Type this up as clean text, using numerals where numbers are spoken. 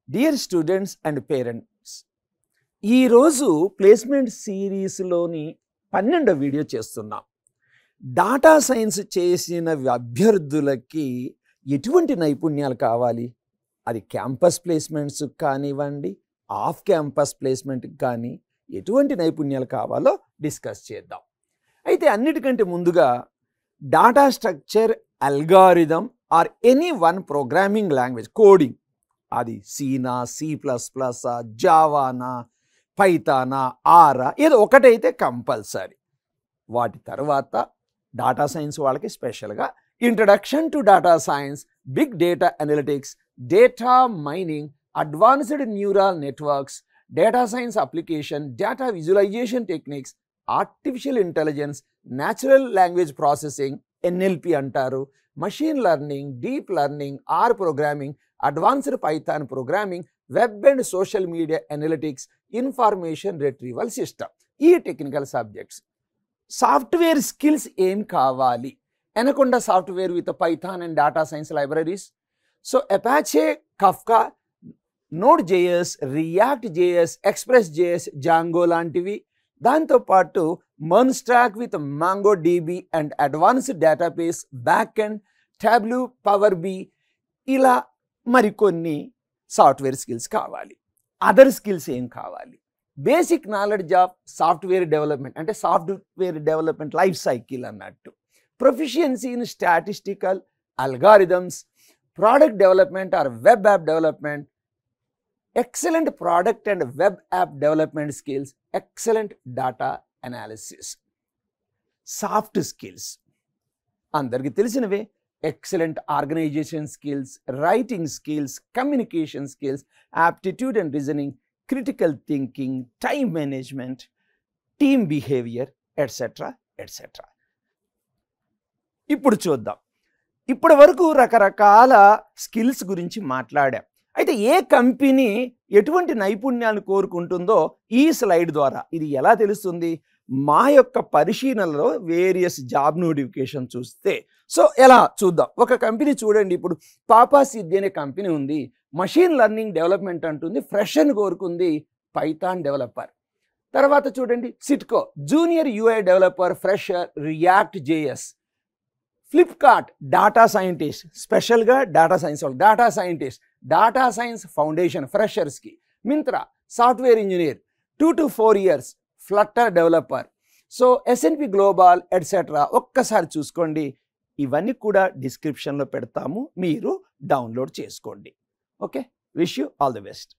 Dear students and parents, ఈరోజు placement సిరీస్లోని 12వ video చేస్తున్నాం. Data science చేసిన అభ్యర్థులకి ఎటువంటి నైపుణ్యాలు కావాలి? అది క్యాంపస్ ప్లేస్మెంట్స్ కానివ్వండి, ఆఫ్ క్యాంపస్ ప్లేస్మెంట్కి కానీ ఎటువంటి నైపుణ్యాలు కావాలో డిస్కస్ చేద్దాం. అయితే అన్నిటికంటే ముందుగా data structure, algorithm or any one programming language coding, అది సీనా, C++, జావానా, పైథానా, ఆరా, ఏదో ఒకటైతే కంపల్సరీ. వాటి తర్వాత డాటా సైన్స్ వాళ్ళకి స్పెషల్గా introduction to data science, big data analytics, data mining, advanced neural networks, data science application, data visualization techniques, artificial intelligence, natural language processing, NLP అంటారు, machine learning, deep learning, R programming, advanced Python programming, web and social media analytics, information retrieval system, ఈ technical subjects. Software skills ఏం కావాలి? Anaconda software with Python and data science libraries, so Apache, Kafka, Node.js, React.js, Express.js, Django లాంటివి. దాంతోపాటు మర్న్స్టాక్ with MongoDB and advanced database, backend, Tableau, Power BI, ఇలా మరికొన్ని software skills కావాలి. Other skills ఏం కావాలి? Basic knowledge of software development, అంటే software development life cycle అన్నట్టు. Proficiency in statistical, algorithms, product development or web app development, excellent product and web app development skills, excellent data analysis. Soft skills అందరికీ తెలిసినవే. Excellent organization skills, writing skills, communication skills, aptitude and reasoning, critical thinking, time management, team behaviour, etcetera etcetera. ఇప్పుడు చూద్దాం. ఇప్పటి వరకు రకరకాల skills గురించి మాట్లాడాం. అయితే ఏ కంపెనీ ఎటువంటి నైపుణ్యాన్ని కోరుకుంటుందో ఈ స్లైడ్ ద్వారా ఇది ఎలా తెలుస్తుంది? మా యొక్క పరిశీలనలో వేరియస్ జాబ్ నోటిఫికేషన్ చూస్తే, సో ఎలా చూద్దాం. ఒక కంపెనీ చూడండి, ఇప్పుడు పాపా సిద్ధి అనే కంపెనీ ఉంది, మషీన్ లెర్నింగ్ డెవలప్మెంట్ అంటుంది, ఫ్రెషర్ని కోరుకుంది, పైథాన్ డెవలపర్. తర్వాత చూడండి Citco, junior UI developer, fresher, React.js. Flipkart, data scientist, స్పెషల్గా డాటా సైన్స్ వాళ్ళు, data scientist, data science foundation ఫ్రెషర్స్కి. Myntra, software engineer, 2 to 4 years, Flutter developer. So S&P global etcetera. ఒక్కసారి చూసుకోండి, ఇవన్నీ కూడా డిస్క్రిప్షన్లో పెడతాము, మీరు డౌన్లోడ్ చేసుకోండి. Okay, wish you all the best.